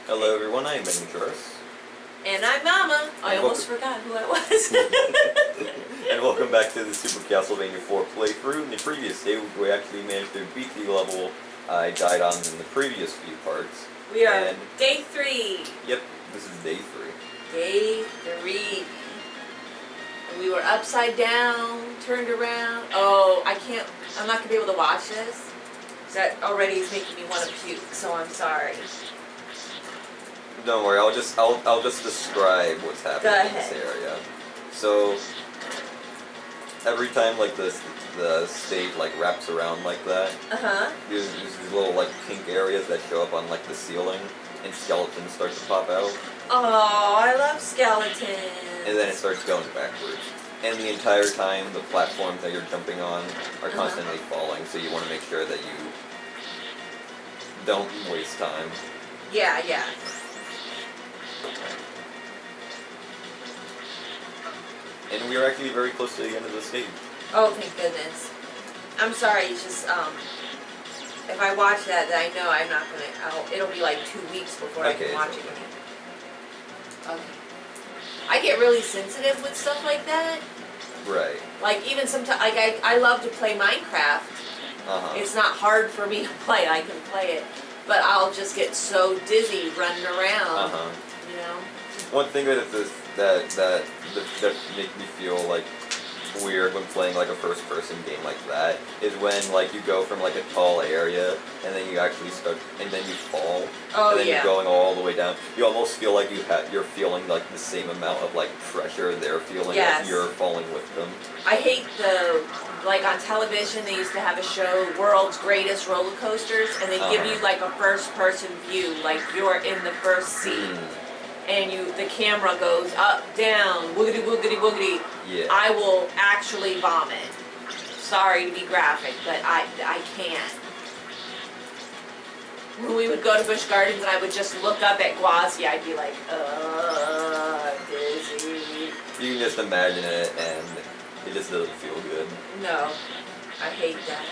Hello everyone, I am Benjamin. And I'm Mama. I almost forgot who I was. And welcome back to the Super Castlevania 4 playthrough. In the previous day, we actually managed to beat the level I died on in the previous few parts. We are day 3. Yep, this is day 3. Day 3. And we were upside down, turned around. Oh, I'm not going to be able to watch this. That already is making me want to puke, so I'm sorry. Don't worry, I'll just describe what's happening in this area. So every time like the stage like wraps around like that, there's these little like pink areas that show up on like the ceiling, and skeletons start to pop out. Oh, I love skeletons. And then it starts going backwards. And the entire time, the platforms that you're jumping on are constantly falling, so you want to make sure that you don't waste time. Yeah. And we are actually very close to the end of the stage. Oh, thank goodness. I'm sorry, it's just, if I watch that, then I know I'm not gonna, it'll be like 2 weeks before I can watch it again. Okay. I get really sensitive with stuff like that. Right. Like, even sometimes, like, I love to play Minecraft. It's not hard for me to play, I can play it. But I'll just get so dizzy running around, you know? One thing that makes me feel like weird when playing like a first-person game like that is when like you go from like a tall area and then you actually start and then you fall and then you're going all the way down. You almost feel like you're feeling like the same amount of like pressure they're feeling as you're falling with them. I hate like on television they used to have a show, World's Greatest Roller Coasters, and they give you like a first-person view, like you're in the first seat. And the camera goes up, down, woogity, woogity, woogity. Yeah. I will actually vomit. Sorry to be graphic, but I can't. When we would go to Busch Gardens and I would just look up at Gwazi, I'd be like, dizzy. You can just imagine it, and it just doesn't feel good. No, I hate that.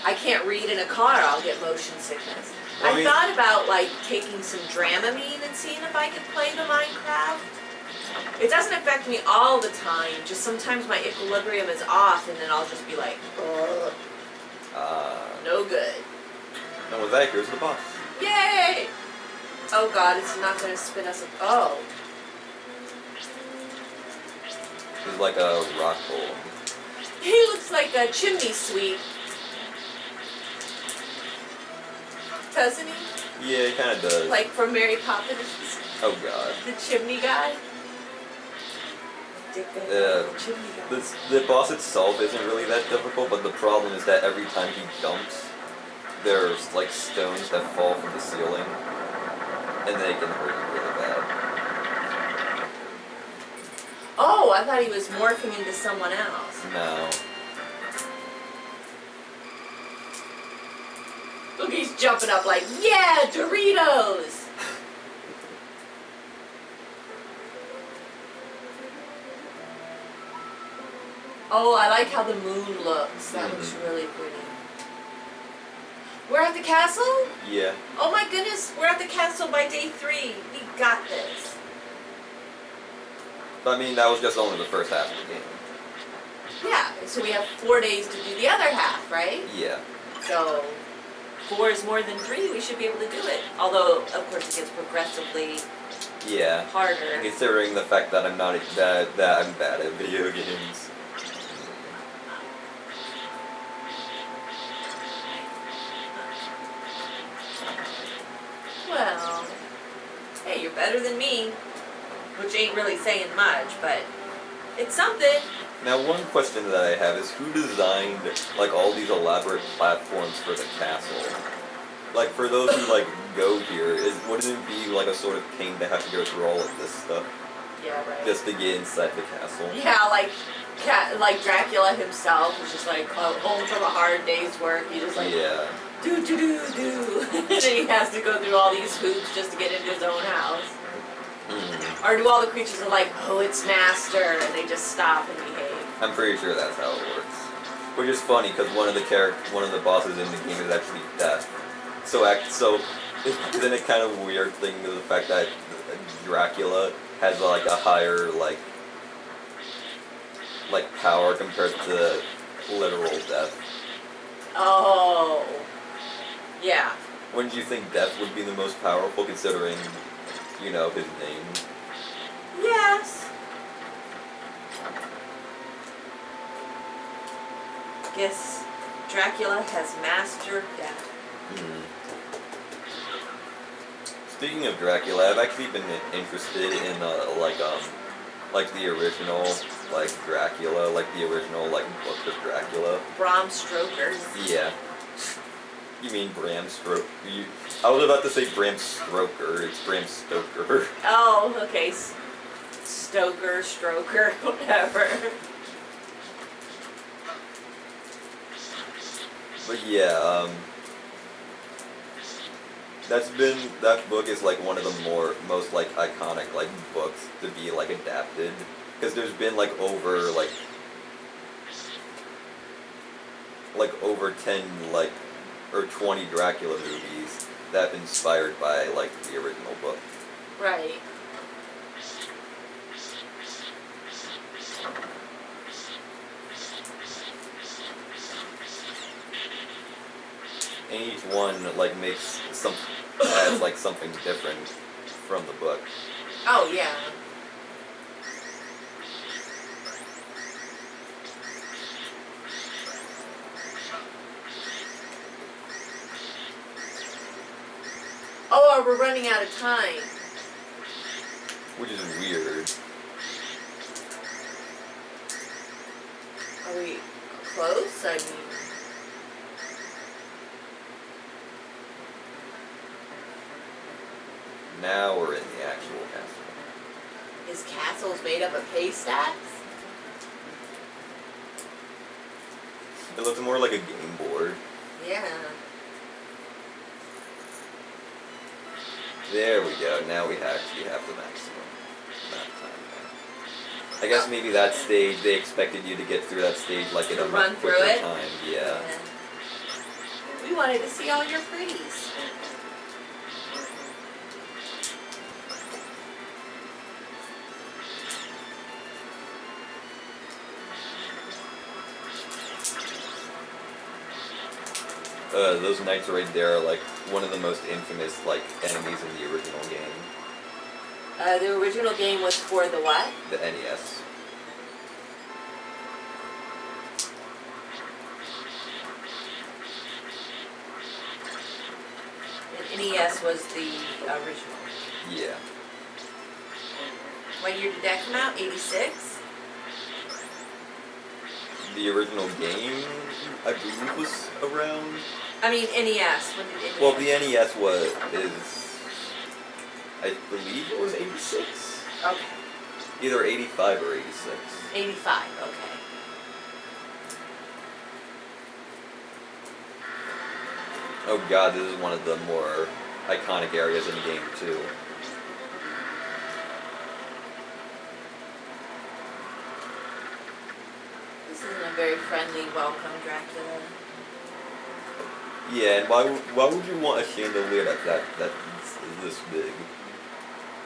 I can't read in a car, I'll get motion sickness. I thought about like taking some Dramamine and seeing if I could play the Minecraft. It doesn't affect me all the time, just sometimes my equilibrium is off and then I'll just be like, ugh. No good. And with that, here's the boss. Yay! Oh god, it's not going to spin us up. Oh. He's like a rock hole. He looks like a chimney sweep. Doesn't he? Yeah, he kind of does. Like from Mary Poppins. Oh god. The chimney guy. The boss itself isn't really that difficult, but the problem is that every time he jumps, there's like stones that fall from the ceiling, and they can hurt you really bad. Oh, I thought he was morphing into someone else. No. Look, he's jumping up like, yeah, Doritos! Oh, I like how the moon looks. That looks really pretty. We're at the castle? Yeah. Oh my goodness, we're at the castle by day 3. We got this. I mean, that was just only the first half of the game. Yeah, so we have 4 days to do the other half, right? Yeah. So 4 is more than 3, we should be able to do it. Although, of course, it gets progressively harder. Considering the fact that I'm not that I'm bad at video games. Well, hey, you're better than me, which ain't really saying much, but it's something. Now, one question that I have is, who designed like all these elaborate platforms for the castle? Like, for those who like go here, wouldn't it be like a sort of pain to have to go through all of this stuff? Yeah, right. Just to get inside the castle. Yeah, like Dracula himself was just like home from a hard day's work. He just like do, and then he has to go through all these hoops just to get into his own house. Or do all the creatures are like, oh, it's master, and they just stop and behave? I'm pretty sure that's how it works. Which is funny because one of the bosses in the game is actually death. So isn't it kind of weird thing to the fact that Dracula has like a higher like power compared to literal death? Oh, yeah. Wouldn't you think death would be the most powerful considering, you know, his name? Yes. Guess Dracula has mastered death. Speaking of Dracula, I've actually been interested in like the original Dracula, like the original book of Dracula. Bram Stoker. Yeah. You mean Bram Stoker? I was about to say Bram Stroker. It's Bram Stoker. Oh, okay. Stoker, Stroker, whatever. But yeah, that book is like one of the most like iconic like books to be like adapted, because there's been over 10 or 20 Dracula movies that have been inspired by the original book. Right. And each one adds something different from the book. Oh yeah. Oh, we're running out of time. Which is weird. Are we close? I mean... Now we're in the actual castle. His castle's made up of haystacks? It looks more like a game board. Yeah. There we go. Now we actually have the maximum amount of time now. I guess maybe that stage, they expected you to get through that stage in a much quicker time. Yeah. We wanted to see all your pretties. Those knights right there are one of the most infamous enemies in the original game. The original game was for the what? The NES. And NES was the original. Yeah. What year did that come out? 86? The original game, I believe, was around... I mean, NES. When did NES? Well, the NES I believe it was 86. Okay. Either 85 or 86. 85, okay. Oh god, this is one of the more iconic areas in the game, too. This isn't a very friendly welcome, Dracula. Yeah, and why would you want a chandelier that's this big?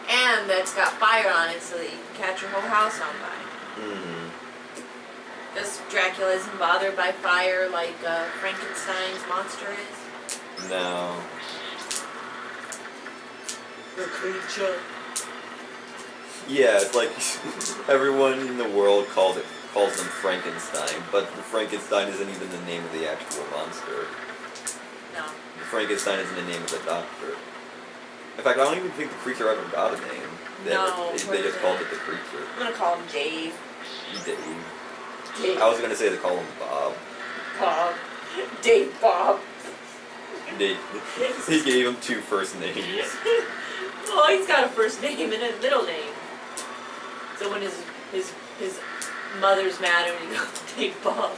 And that's got fire on it so that you can catch your whole house on fire. Mm-hmm. This Dracula isn't bothered by fire like Frankenstein's monster is? No. The creature. Yeah, it's like everyone in the world calls them Frankenstein, but Frankenstein isn't even the name of the actual monster. No. Frankenstein isn't the name of the doctor. In fact, I don't even think the creature ever got a name. They just called it the creature. I'm gonna call him Dave. Dave. I was gonna say they call him Bob. Bob. Dave Bob. He gave him 2 first names. Well, he's got a first name and a middle name. So when his mother's mad at him, he goes, Dave Bob.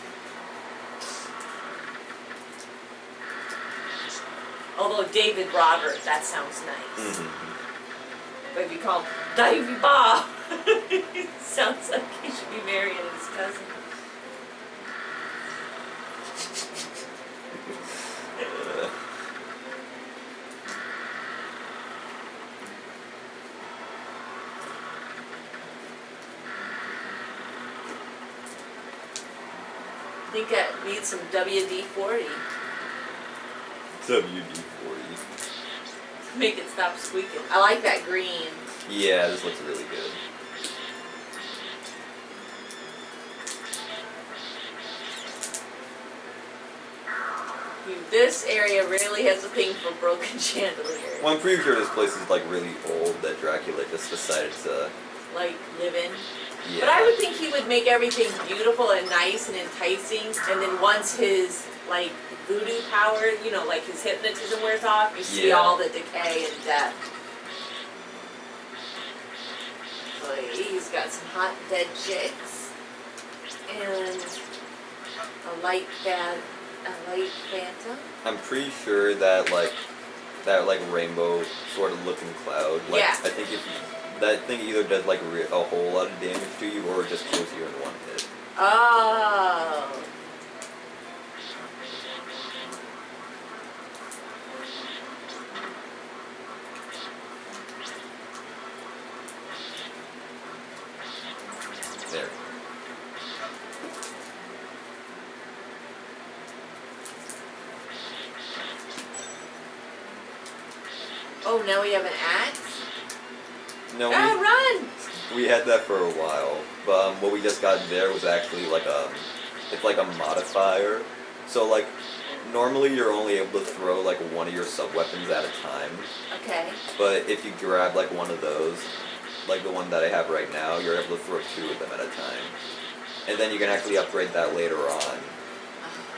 Although David Robert, that sounds nice. Mm-hmm. But if you call him Davey Bob, it sounds like he should be marrying his cousin. think I need some WD-40. WD-40. Make it stop squeaking. I like that green. Yeah, this looks really good. This area really has a thing for broken chandeliers. Well, I'm pretty sure this place is like really old that Dracula just decided to like live in. Yeah. But I would think he would make everything beautiful and nice and enticing, and then once his like voodoo power, you know, like his hypnotism wears off, you see all the decay and death. So he's got some hot dead chicks and a light phantom. I'm pretty sure that like rainbow sort of looking cloud. Like, I think if that thing either does like a whole lot of damage to you or it just kills you in one hit. Oh. There. Oh, now we have an axe? No, run! We had that for a while, but what we just got there was actually like it's like a modifier. So like, normally you're only able to throw like one of your sub-weapons at a time. Okay. But if you grab like one of those, like the one that I have right now, you're able to throw two of them at a time. And then you can actually upgrade that later on.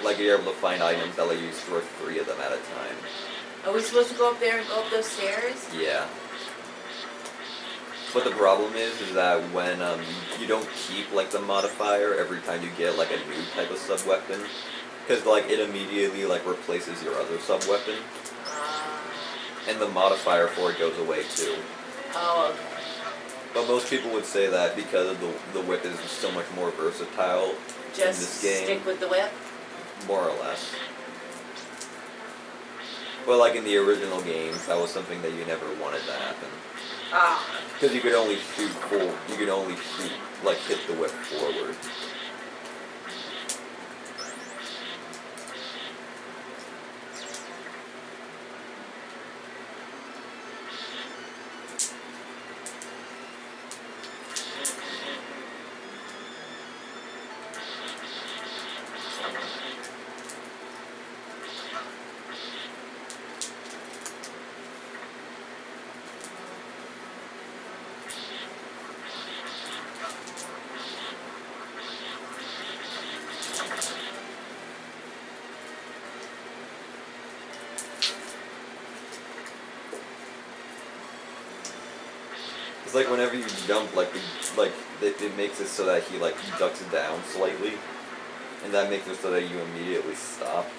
Like you're able to find items that let you throw three of them at a time. Are we supposed to go up there and go up those stairs? Yeah. But the problem is that when you don't keep like the modifier every time you get like a new type of sub-weapon, because like it immediately like replaces your other sub-weapon, and the modifier for it goes away too. Oh, okay. But most people would say that because of the whip is so much more versatile in this game. Just stick with the whip? More or less. But like in the original games, that was something that you never wanted to happen. Because you could only shoot like hit the whip forward. It's like whenever you jump, it makes it so that he like ducks down slightly, and that makes it so that you immediately stop.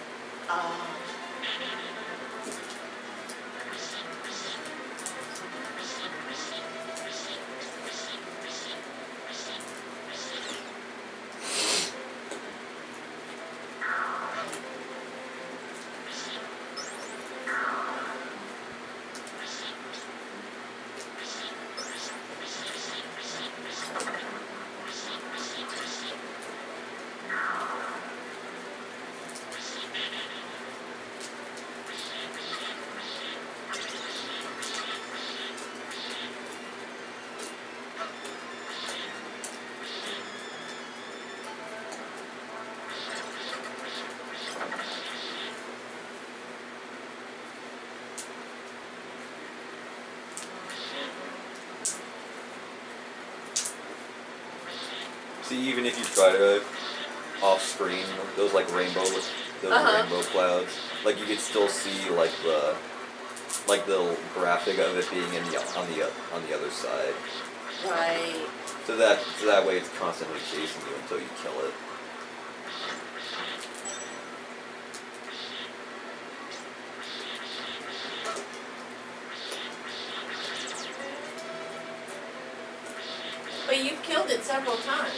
See, even if you try to off-screen those like rainbow clouds, like you could still see like the graphic of it being on the other side. Right. So that way it's constantly chasing you until you kill it. But you've killed it several times.